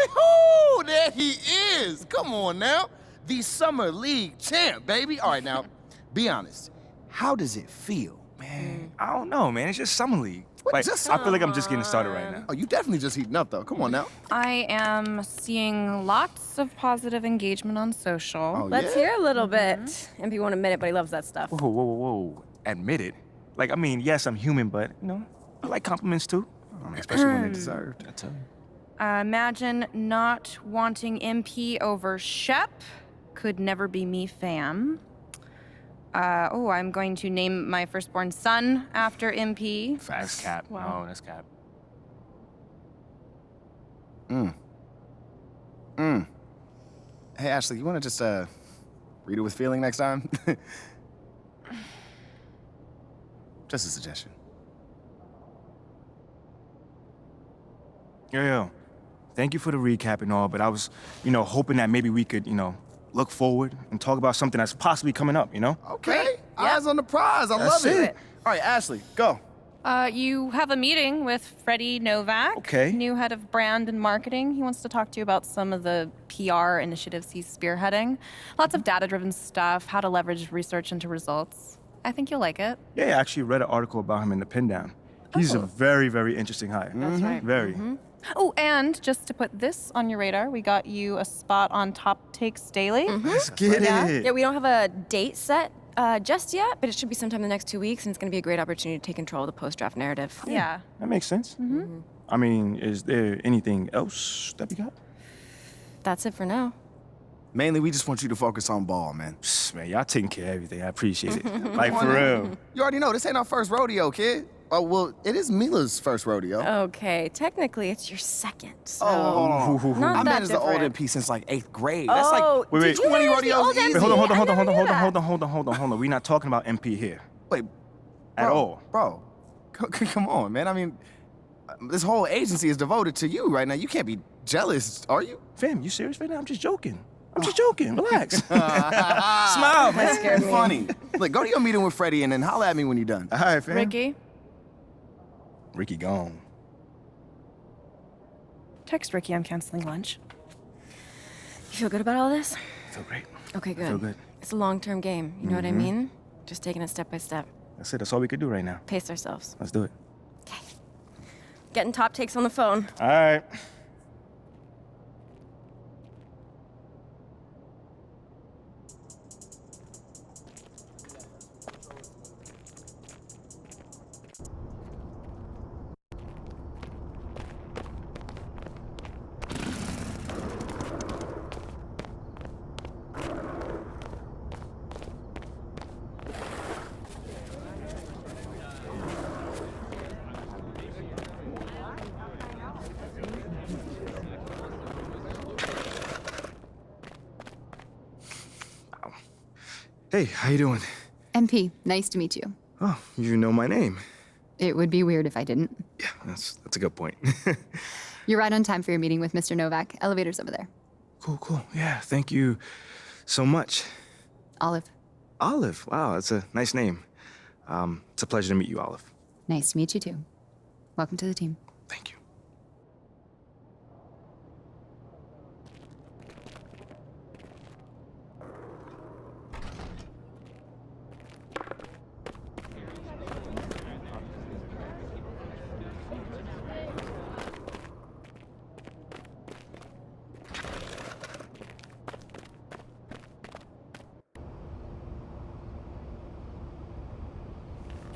Woo-hoo! There he is. Come on now. The Summer League champ, baby. All right, now, be honest. How does it feel? Man, I don't know, man. It's just Summer League. What, Like, just I feel like I'm just getting started right now. Oh, you definitely just heating up, though. Come on now. I am seeing lots of positive engagement on social. Oh, Let's yeah? hear a little bit. MP won't admit it, but he loves that stuff. Whoa, whoa, whoa, whoa. Admit it. Like, I mean, yes, I'm human, but, you know, I like compliments too. Especially when they're deserved. I tell you. Imagine not wanting MP over Shep. Could never be me, fam. I'm going to name my firstborn son after MP. That's cap. Wow. No, that's cap. Hey, Ashley, you want to just, read it with feeling next time? Just a suggestion. Yo. Thank you for the recap and all, but I was, hoping that maybe we could, look forward and talk about something that's possibly coming up, Okay. Great. Eyes on the prize. I That's love it. it. All right, Ashley, go. You have a meeting with Freddie Novak, Okay. new head of brand and marketing. He wants to talk to you about some of the PR initiatives he's spearheading. Lots of data-driven stuff, how to leverage research into results. I think you'll like it. Yeah, I actually read an article about him in the Pin Down. He's a very, very interesting hire. That's right. Very. Oh, and just to put this on your radar, we got you a spot on Top Takes Daily. Let's get it. Yeah, we don't have a date set just yet, but it should be sometime in the next 2 weeks, and it's going to be a great opportunity to take control of the post-draft narrative. Yeah. That makes sense. I mean, is there anything else that we got? That's it for now. Mainly, we just want you to focus on ball, man. Psst, man, y'all taking care of everything. I appreciate it. Like, for real. You already know, this ain't our first rodeo, kid. Oh, well, it is Mila's first rodeo. Okay, technically it's your second, so... Oh, hold on. Not I that met as the old different. MP since like 8th grade. That's Oh, like Wait, did you 20 manage the rodeos old easy. Wait, hold on. I never knew that. Hold on. We're not talking about MP here. Wait, At all. Bro, come on, man. I mean, this whole agency is devoted to you right now. You can't be jealous, are you? Fam, you serious right now? I'm just joking. Relax. Smile, man. That scared me. Funny. Look, go to your meeting with Freddie and then holla at me when you're done. All right, fam. Ricky, gone. text Ricky I'm canceling lunch. You feel good about all this? I feel great. Okay, good. feel good. It's a long-term game, you know what I mean? Just taking it step by step. That's it. That's all we could do right now. Pace ourselves. Let's do it. Okay. Getting Top Takes on the phone. All right. Hey, how you doing? MP, nice to meet you. Oh, you know my name. It would be weird if I didn't. Yeah, that's a good point. You're right on time for your meeting with Mr. Novak. Elevator's over there. Cool. Yeah, thank you so much. Olive, Olive. Wow, that's a nice name. It's a pleasure to meet you, Olive. nice to meet you too. Welcome to the team. Thank you.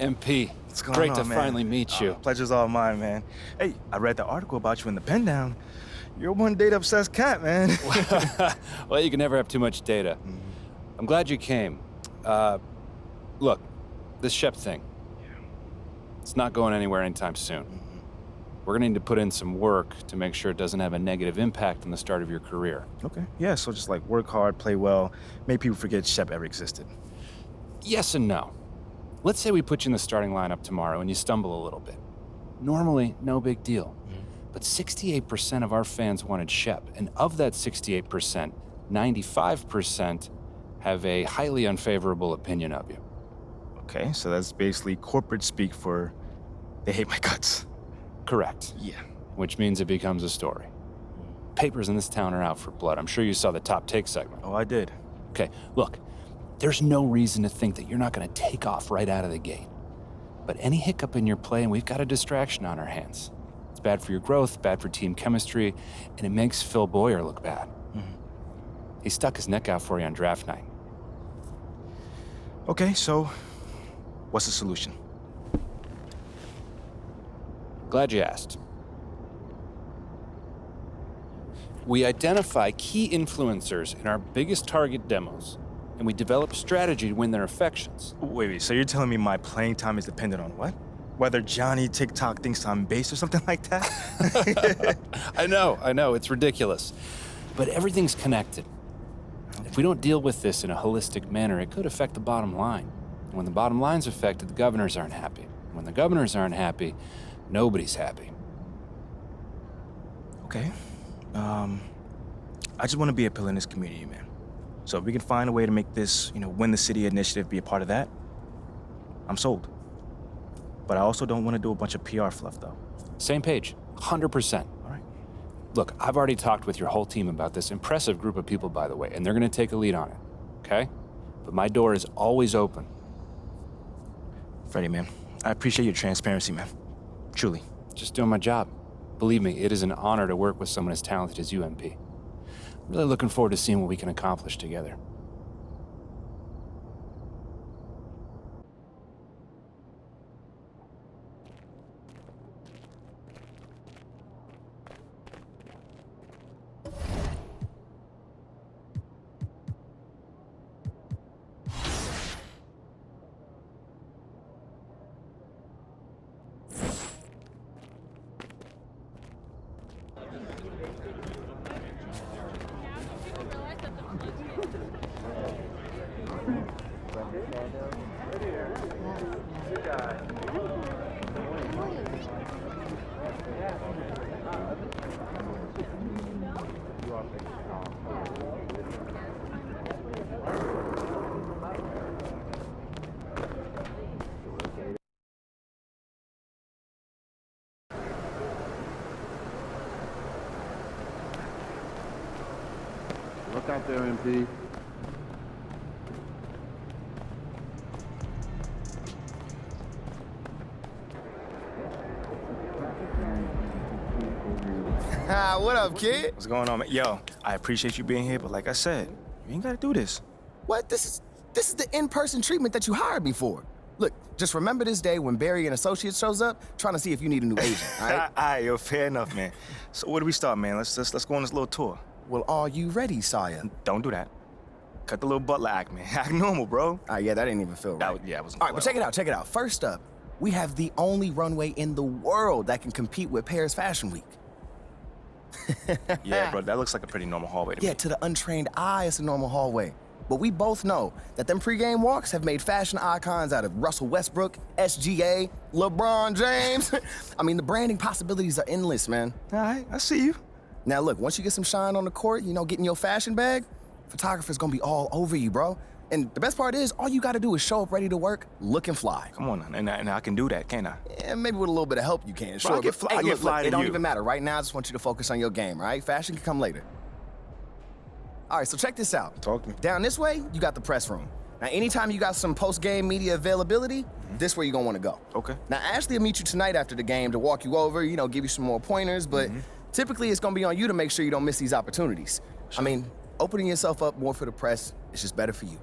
MP, What's going great on, to man? finally meet you. Pleasure's all mine, man. Hey, I read the article about you in the Pen Down. You're one data-obsessed cat, man. Well, you can never have too much data. I'm glad you came. Look, this Shep thing, it's not going anywhere anytime soon. We're gonna need to put in some work to make sure it doesn't have a negative impact on the start of your career. Okay. Yeah, so just like work hard, play well, make people forget Shep ever existed. Yes and no. Let's say we put you in the starting lineup tomorrow and you stumble a little bit. Normally, no big deal. But 68% of our fans wanted Shep, and of that 68%, 95% have a highly unfavorable opinion of you. Okay, so that's basically corporate speak for they hate my guts. Correct. Yeah. Which means it becomes a story. Papers in this town are out for blood. I'm sure you saw the top take segment. Oh, I did. Okay, look, there's no reason to think that you're not going to take off right out of the gate. But any hiccup in your play, and we've got a distraction on our hands. It's bad for your growth, bad for team chemistry, and it makes Phil Boyer look bad. He stuck his neck out for you on draft night. Okay, so what's the solution? Glad you asked. We identify key influencers in our biggest target demos, and we develop strategy to win their affections. Wait, so you're telling me my playing time is dependent on what? Whether Johnny TikTok thinks I'm base or something like that? I know, it's ridiculous. But everything's connected. If we don't deal with this in a holistic manner, it could affect the bottom line. And when the bottom line's affected, the governors aren't happy. And when the governors aren't happy, nobody's happy. Okay. I just want to be a pillar in this community, man. So if we can find a way to make this, win the city initiative be a part of that, I'm sold. But I also don't want to do a bunch of PR fluff, though. Same page, 100%. All right. Look, I've already talked with your whole team about this impressive group of people, by the way, and they're going to take a lead on it, okay? But my door is always open. Freddie, man, I appreciate your transparency, man. Truly. Just doing my job. Believe me, it is an honor to work with someone as talented as you, MP. I'm really looking forward to seeing what we can accomplish together. Look out there, MP. What up, kid? What's going on, man? Yo, I appreciate you being here, but like I said, you ain't gotta do this. What? This is the in-person treatment that you hired me for. Look, just remember this day when Barry and Associates shows up, trying to see if you need a new agent, all right? All right, yo, fair enough, man. So where do we start, man? Let's go on this little tour. Well, are you ready, Sire? Don't do that. Cut the little butler act, man. Act normal, bro. Yeah, that didn't even feel right. Yeah, it wasn't All right, but check it out. First up, we have the only runway in the world that can compete with Paris Fashion Week. Yeah, bro, that looks like a pretty normal hallway to me. Yeah, to the untrained eye, it's a normal hallway. But we both know that them pregame walks have made fashion icons out of Russell Westbrook, SGA, LeBron James. I mean, the branding possibilities are endless, man. All right, I see you. Now look, once you get some shine on the court, getting your fashion bag, photographer's gonna be all over you, bro. And the best part is, all you gotta do is show up ready to work, looking fly. Come on, and I can do that, can't I? Yeah, maybe with a little bit of help you can. Bro, I get fly, I get fly it to don't you. even matter. Right now, I just want you to focus on your game, all right? Fashion can come later. All right, so check this out. Talk to me. Down this way, you got the press room. Now, anytime you got some post-game media availability, this where you're gonna wanna go. Okay. Now, Ashley will meet you tonight after the game to walk you over, give you some more pointers, but typically it's gonna be on you to make sure you don't miss these opportunities. Sure. I mean, opening yourself up more for the press is just better for you.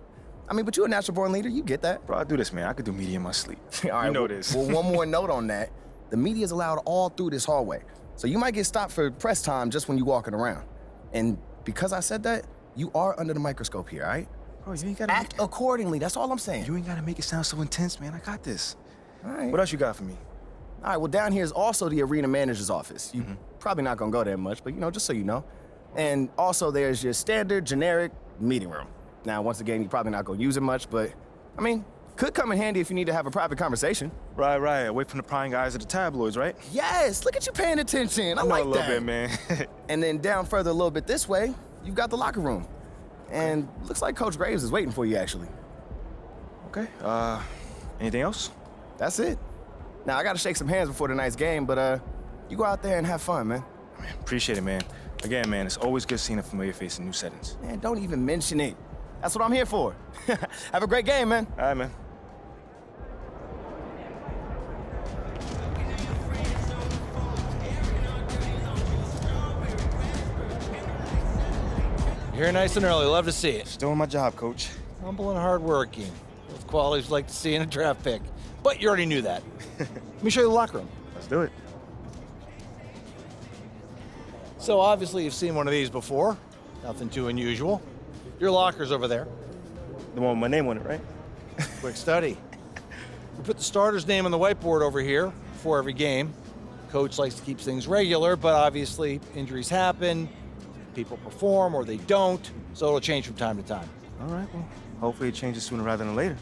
I mean, but you're a natural-born leader, you get that. Bro, I do this, man. I could do media in my sleep. All right, you know well, this. Well, one more note on that. The media is allowed all through this hallway. So you might get stopped for press time just when you're walking around. And because I said that, you are under the microscope here, all right? Bro, you ain't gotta Act accordingly, that's all I'm saying. You ain't gotta make it sound so intense, man. I got this. All right. What else you got for me? All right, well, down here is also the arena manager's office. You probably not gonna go there much, but just so you know. And also there's your standard, generic meeting room. Now, once again, you're probably not gonna use it much, but, I mean, could come in handy if you need to have a private conversation. Right. Away from the prying eyes of the tabloids, right? Yes, look at you paying attention. I know like a little that. bit, man. And then down further a little bit this way, you've got the locker room. And looks like Coach Graves is waiting for you, actually. Okay, anything else? That's it. Now, I gotta shake some hands before tonight's game, but you go out there and have fun, man. Man, appreciate it, man. Again, man, it's always good seeing a familiar face in new settings. Man, don't even mention it. That's what I'm here for. Have a great game, man. All right, man. You're here nice and early. Love to see it. Just doing my job, Coach. Humble and hardworking. Those qualities we like to see in a draft pick. But you already knew that. Let me show you the locker room. Let's do it. So obviously you've seen one of these before. Nothing too unusual. Your locker's over there. The one with my name on it, right? Quick study. We put the starter's name on the whiteboard over here before every game. Coach likes to keep things regular, but obviously injuries happen, people perform or they don't, so it'll change from time to time. All right, well, hopefully it changes sooner rather than later.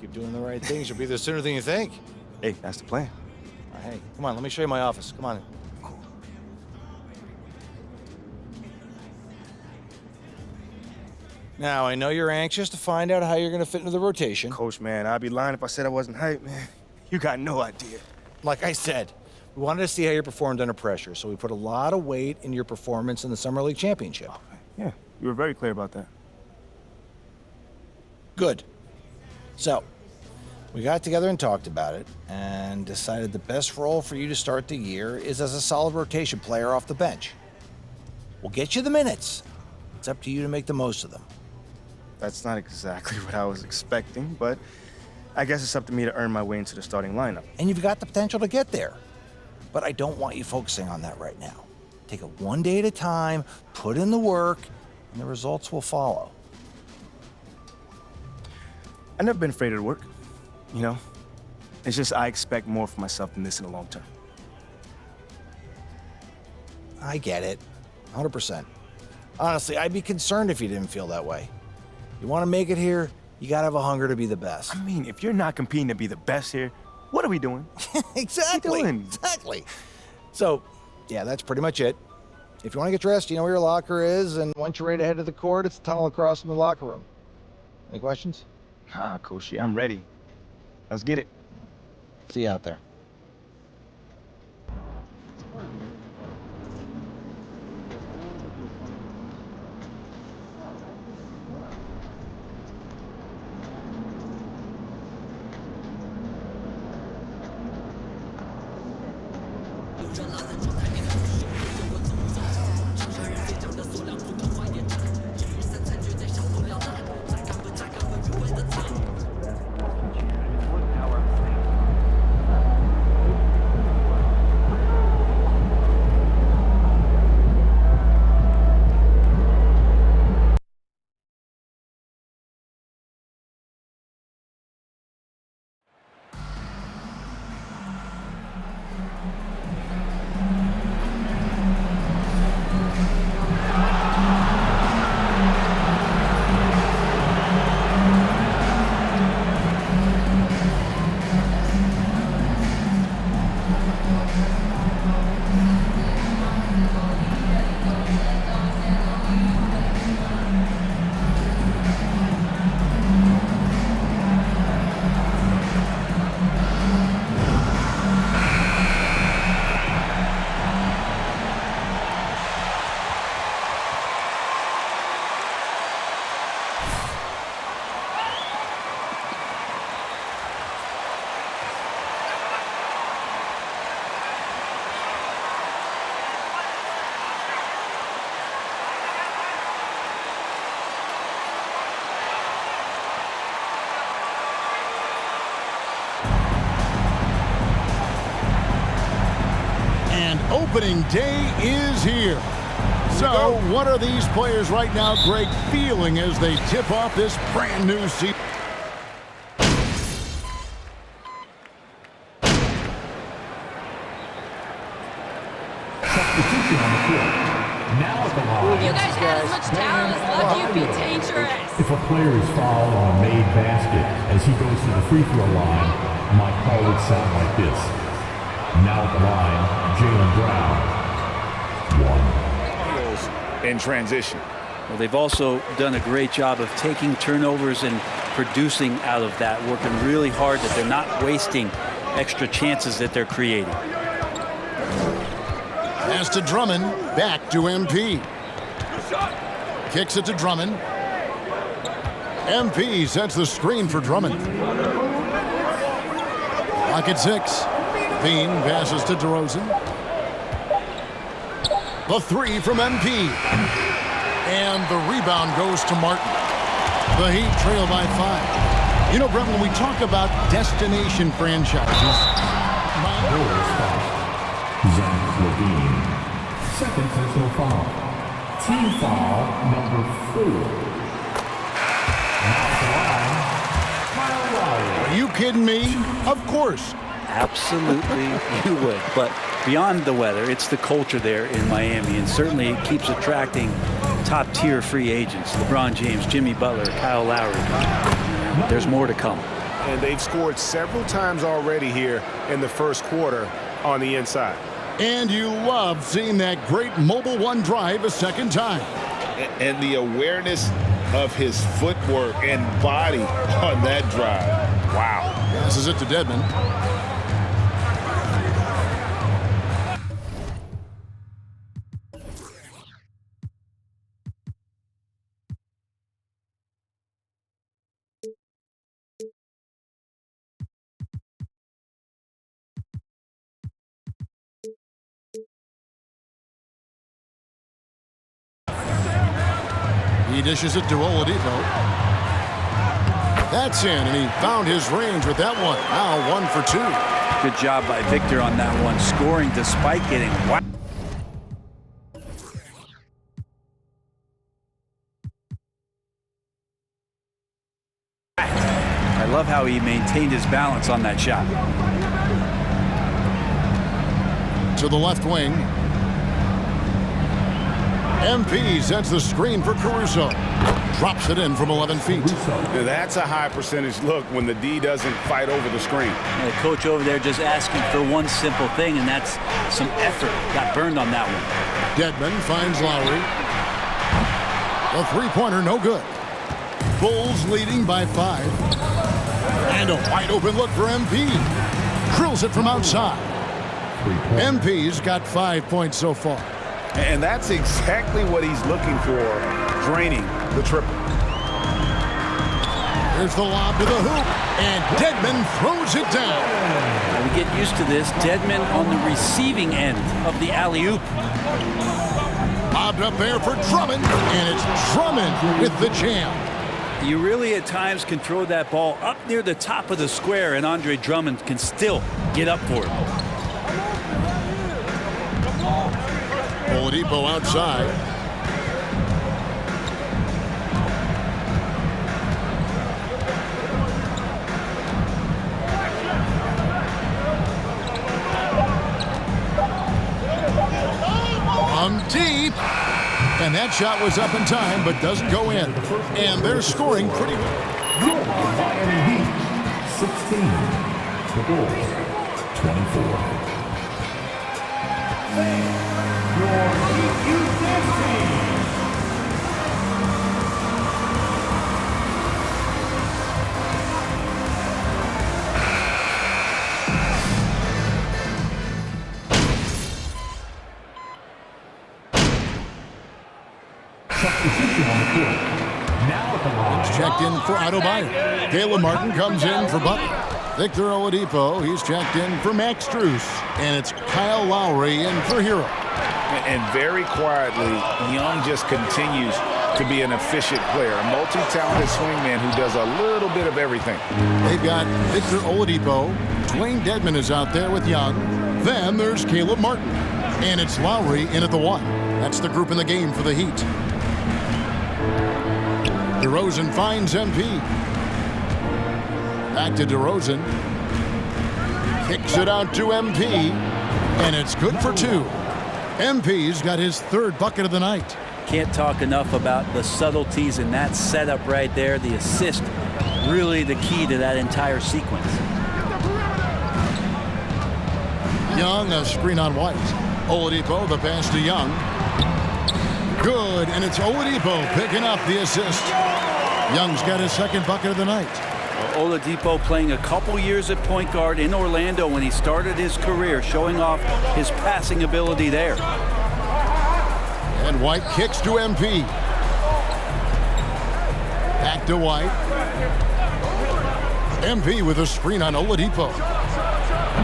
You keep doing the right things, you'll be there sooner than you think. Hey, that's the plan. Hey, come on, let me show you my office. Come on in. Cool. Now, I know you're anxious to find out how you're going to fit into the rotation. Coach, man, I'd be lying if I said I wasn't hyped, man. You got no idea. Like I said, we wanted to see how you performed under pressure, so we put a lot of weight in your performance in the Summer League Championship. Yeah, you were very clear about that. Good. So, we got together and talked about it and decided the best role for you to start the year is as a solid rotation player off the bench. We'll get you the minutes. It's up to you to make the most of them. That's not exactly what I was expecting, but I guess it's up to me to earn my way into the starting lineup. And you've got the potential to get there. But I don't want you focusing on that right now. Take it one day at a time, put in the work, and the results will follow. I've never been afraid of the work, you know? It's just I expect more for myself than this in the long term. I get it, 100%. Honestly, I'd be concerned if you didn't feel that way. You want to make it here, you gotta have a hunger to be the best. I mean, if you're not competing to be the best here, what are we doing? Exactly. What are you doing? Exactly. So, yeah, that's pretty much it. If you want to get dressed, you know where your locker is, and once you're ready to head to the court, it's the tunnel across from the locker room. Any questions? Ah, Coach, I'm ready. Let's get it. See you out there. Opening day is here. So, what are these players right now, Greg, feeling as they tip off this brand new season? Substitution on the court. Now at the line. You guys have as much talent as love. You'd be dangerous. If a player is fouled on a made basket as he goes to the free throw line, my call would sound like this. Now at the line, Jaylen Brown. 1. In transition. Well, they've also done a great job of taking turnovers and producing out of that, working really hard that they're not wasting extra chances that they're creating. Pass to Drummond. Back to MP. Kicks it to Drummond. MP sets the screen for Drummond. Clock at 6. Bean passes to DeRozan. The three from MP. And the rebound goes to Martin. The Heat trail by 5. You know, Brett, when we talk about destination franchises, Zach Levine. Second personal foul. Team foul number 4. Now at the line, Kyle Lowry. Are you kidding me? Of course. Absolutely, you would. But beyond the weather, it's the culture there in Miami, and certainly it keeps attracting top-tier free agents. LeBron James, Jimmy Butler, Kyle Lowry. There's more to come. And they've scored several times already here in the first quarter on the inside. And you love seeing that great mobile one drive a second time. And the awareness of his footwork and body on that drive. Wow. Passes it to Dedmon. He dishes it to Oladipo. That's in, and he found his range with that one. Now 1 for 2. Good job by Victor on that one, scoring despite getting whacked. I love how he maintained his balance on that shot. To the left wing. MP sets the screen for Caruso. Drops it in from 11 feet. That's a high percentage look when the D doesn't fight over the screen. And the coach over there just asking for one simple thing, and that's some effort. Got burned on that one. Dedmon finds Lowry. The three-pointer, no good. Bulls leading by 5. And a wide open look for MP. Drills it from outside. MP's got 5 points so far. And that's exactly what he's looking for, draining the triple. There's the lob to the hoop, and Dedmon throws it down. We get used to this. Dedmon on the receiving end of the alley-oop. Lobbed up there for Drummond, and it's Drummond with the jam. You really at times can throw that ball up near the top of the square, and Andre Drummond can still get up for it. Oladipo outside. From deep. And that shot was up in time, but doesn't go in. And they're scoring pretty well. Miami Heat, 16. The Bulls, 24. Your Heat Youth Dance Team. Substitution on the court. Now at the line. It's checked in for Adebayo. Caleb Martin comes in for Butler. Victor Oladipo, he's checked in for Max Strus. And it's Kyle Lowry in for Hero. And very quietly, Young just continues to be an efficient player, a multi-talented swingman who does a little bit of everything. They've got Victor Oladipo. Dwayne Dedmon is out there with Young. Then there's Caleb Martin. And it's Lowry in at the 1. That's the group in the game for the Heat. DeRozan finds MP. Back to DeRozan. Kicks it out to MP. And it's good for 2. MP's got his 3rd bucket of the night. Can't talk enough about the subtleties in that setup right there. The assist, really the key to that entire sequence. Young, a screen on White. Oladipo, the pass to Young. Good, and it's Oladipo picking up the assist. Young's got his 2nd bucket of the night. Oladipo playing a couple years at point guard in Orlando when he started his career, showing off his passing ability there. And White kicks to MP. Back to White. MP with a screen on Oladipo.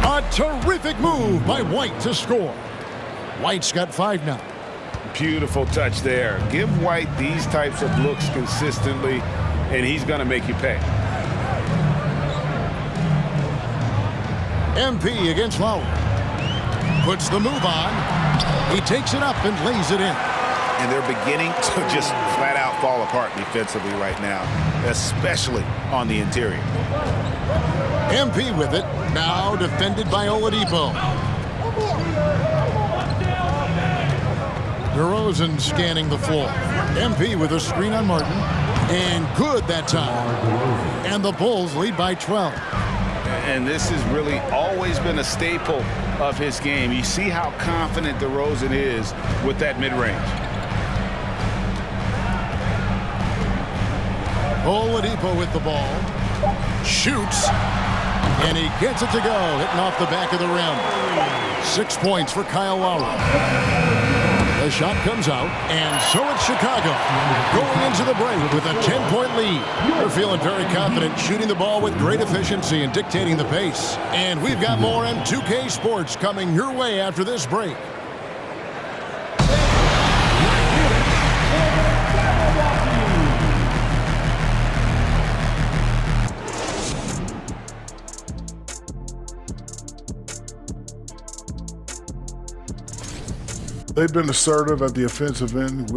A terrific move by White to score. White's got 5 now. Beautiful touch there. Give White these types of looks consistently, and he's going to make you pay. MP against Lowry. Puts the move on. He takes it up and lays it in. And they're beginning to just flat out fall apart defensively right now, especially on the interior. MP with it. Now defended by Oladipo. DeRozan scanning the floor. MP with a screen on Martin. And good that time. And the Bulls lead by 12. And this has really always been a staple of his game. You see how confident DeRozan is with that mid-range. Oladipo with the ball. Shoots. And he gets it to go, hitting off the back of the rim. 6 points for Kyle Lowry. The shot comes out, and so it's Chicago going into the break with a 10-point lead. They're feeling very confident, shooting the ball with great efficiency and dictating the pace. And we've got more M2K Sports coming your way after this break. They've been assertive at the offensive end.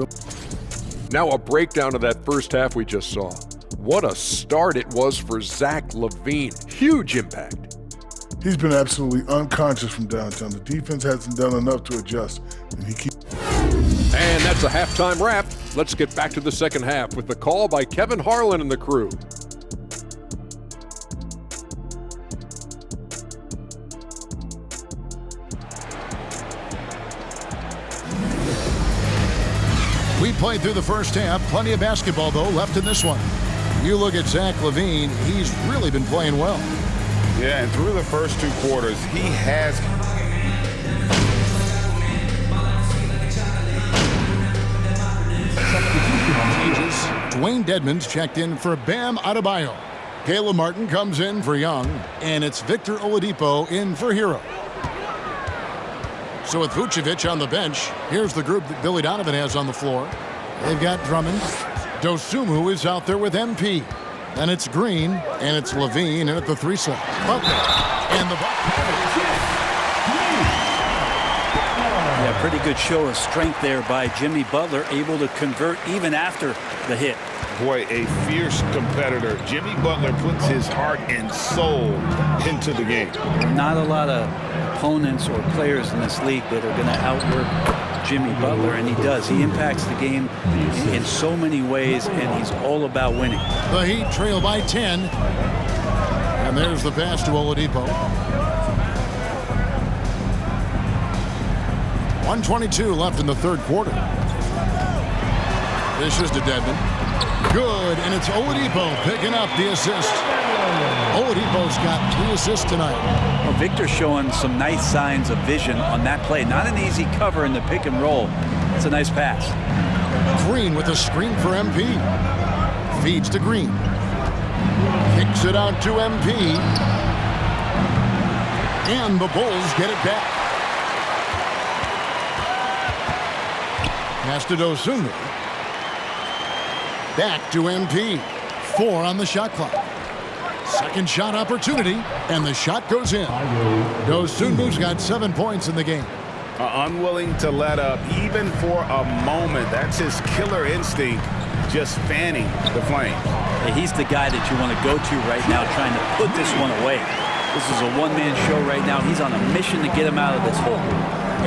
Now a breakdown of that first half we just saw. What a start it was for Zach LaVine. Huge impact. He's been absolutely unconscious from downtown. The defense hasn't done enough to adjust, and he keeps. And that's a halftime wrap. Let's get back to the second half with the call by Kevin Harlan and the crew. We played through the first half. Plenty of basketball, though, left in this one. You look at Zach LaVine, he's really been playing well. Yeah, and through the first 2 quarters, he has. Changes. Dwayne Dedmon's checked in for Bam Adebayo. Caleb Martin comes in for Young, and it's Victor Oladipo in for Hero. So with Vucevic on the bench, here's the group that Billy Donovan has on the floor. They've got Drummond. Dosunmu is out there with MP. Then it's Green, and it's LaVine, and at the 3 slot. Butler, and the Yeah, pretty good show of strength there by Jimmy Butler, able to convert even after the hit. Boy, a fierce competitor. Jimmy Butler puts his heart and soul into the game. Not a lot of opponents or players in this league that are going to outwork Jimmy Butler, and he does. He impacts the game in so many ways, and he's all about winning. The Heat trail by 10. And there's the pass to Oladipo. 1:22 left in the third quarter. This is to Dedmon. Good, and it's Oladipo picking up the assist. Oladipo's got 3 assists tonight. Well, Victor's showing some nice signs of vision on that play. Not an easy cover in the pick and roll. It's a nice pass. Green with a screen for MP. Feeds to Green. Kicks it out to MP. And the Bulls get it back. Pass to Dosunmu. Back to MP. 4 on the shot clock. Second shot opportunity, and the shot goes in. Dosunmu's got 7 points in the game. Unwilling to let up, even for a moment. That's his killer instinct, just fanning the flame. Yeah, he's the guy that you want to go to right now, trying to put this one away. This is a one-man show right now. He's on a mission to get him out of this hole.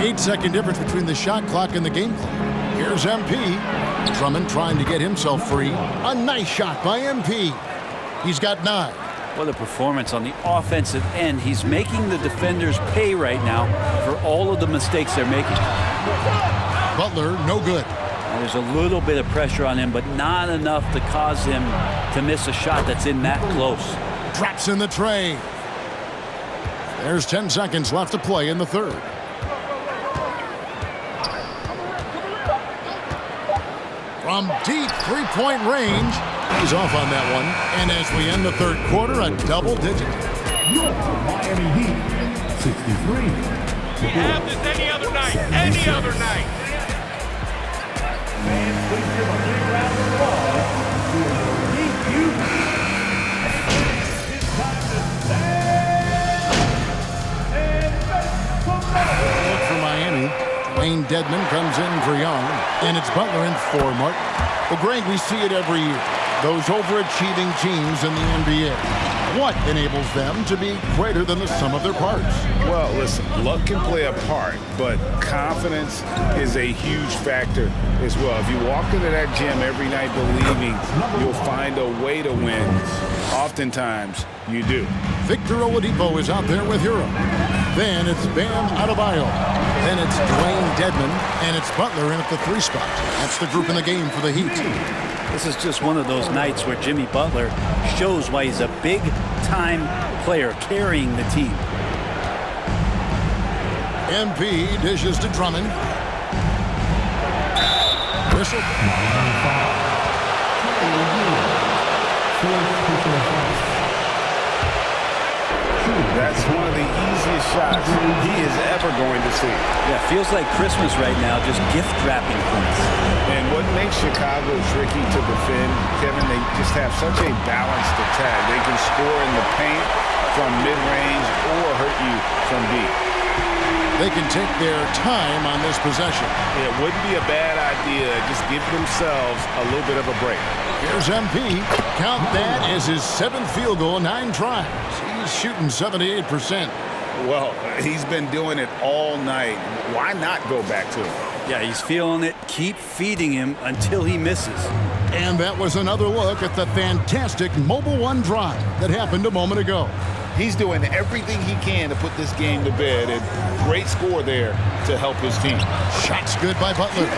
8-second difference between the shot clock and the game clock. Here's MP. Drummond trying to get himself free. A nice shot by MP. He's got 9. What a performance on the offensive end. He's making the defenders pay right now for all of the mistakes they're making. Butler, no good. Now, there's a little bit of pressure on him, but not enough to cause him to miss a shot that's in that close. Drops in the tray. There's 10 seconds left to play in the third. From deep three-point range, he's off on that one. And as we end the third quarter, a double digit. Your Miami Heat, 63. We have this any other night. Any other night. And please give a big round of applause for your Heat youth. It's time to stand and make some noise. Look for Miami. Wayne Dedman comes in for Young, and it's Butler in for Martin. Well, Greg, we see it every year. Those overachieving teams in the NBA. What enables them to be greater than the sum of their parts? Well, listen, luck can play a part, but confidence is a huge factor as well. If you walk into that gym every night believing you'll find a way to win, oftentimes you do. Victor Oladipo is out there with Hero. Then it's Bam Adebayo. Then it's Dwayne Dedman, and it's Butler in at the 3 spot. That's the group in the game for the Heat. This is just one of those nights where Jimmy Butler shows why he's a big-time player carrying the team. MP dishes to Drummond. Whistle. That's one of the easiest shots he is ever going to see. Yeah, feels like Christmas right now, just gift-wrapping points. And what makes Chicago tricky to defend, Kevin, they just have such a balanced attack. They can score in the paint from mid-range or hurt you from deep. They can take their time on this possession. It wouldn't be a bad idea. Just give themselves a little bit of a break. Here's MP. Count that as his 7th field goal, 9 tries. He's shooting 78%. Well, he's been doing it all night. Why not go back to it? Yeah, he's feeling it. Keep feeding him until he misses. And that was another look at the fantastic Mobile One drive that happened a moment ago. He's doing everything he can to put this game to bed, and great score there to help his team. Shots good by Butler.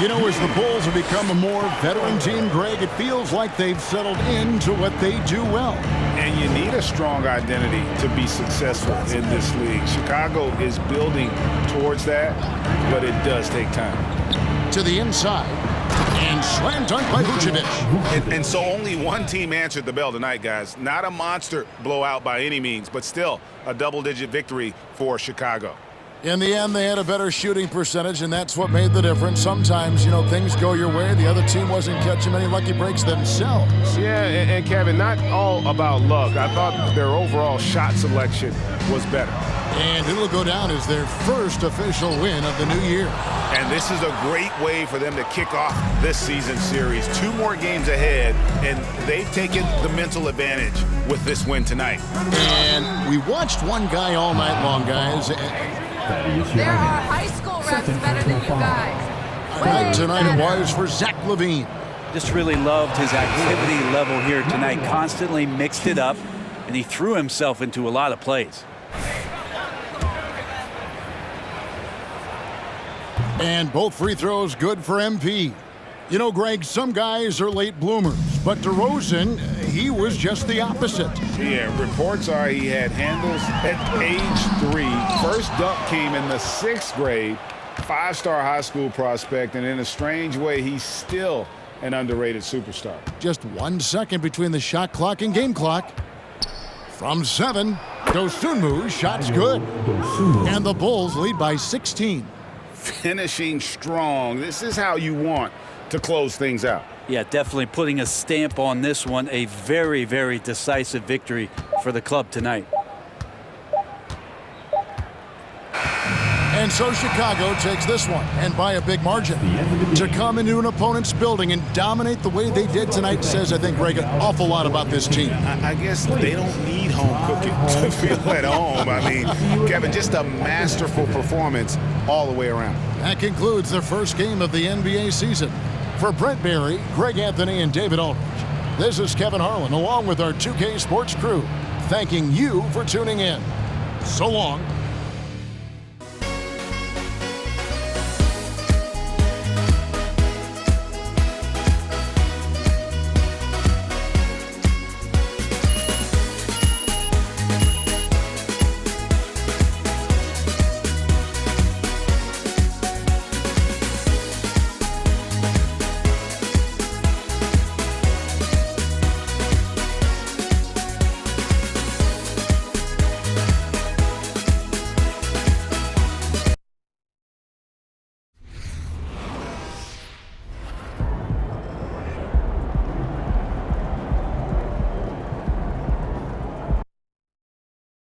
You know, as the Bulls have become a more veteran team, Greg, it feels like they've settled into what they do well. And you need a strong identity to be successful in this league. Chicago is building towards that, but it does take time. To the inside, and slam dunk by Vucevic. And so only one team answered the bell tonight, guys. Not a monster blowout by any means, but still a double-digit victory for Chicago. In the end, they had a better shooting percentage, and that's what made the difference. Sometimes, you know, things go your way. The other team wasn't catching many lucky breaks themselves. Yeah, and Kevin, not all about luck. I thought their overall shot selection was better. And it'll go down as their first official win of the new year. And this is a great way for them to kick off this season series. 2 more games ahead, and they've taken the mental advantage with this win tonight. And we watched one guy all night long, guys. There are high school refs better than you guys. Tonight it was for Zach LaVine. Just really loved his activity level here tonight. Constantly mixed it up, and he threw himself into a lot of plays. And both free throws good for MP. You know, Greg, some guys are late bloomers, but DeRozan, he was just the opposite. Yeah, reports are he had handles at age 3. First dunk came in the 6th grade. 5-star high school prospect, and in a strange way, he's still an underrated superstar. Just 1 second between the shot clock and game clock. From 7, Dosunmu, shot's good. And the Bulls lead by 16. Finishing strong. This is how you want to close things out. Yeah, definitely putting a stamp on this one. A very, very decisive victory for the club tonight. And so Chicago takes this one, and by a big margin. To come into an opponent's building and dominate the way they did tonight says, I think, Greg, an awful lot about this team. I guess they don't need home cooking to feel at home. I mean, Kevin, just a masterful performance all the way around. That concludes the first game of the NBA season. For Brent Barry, Greg Anthony, and David Aldridge, this is Kevin Harlan, along with our 2K Sports crew, thanking you for tuning in. So long.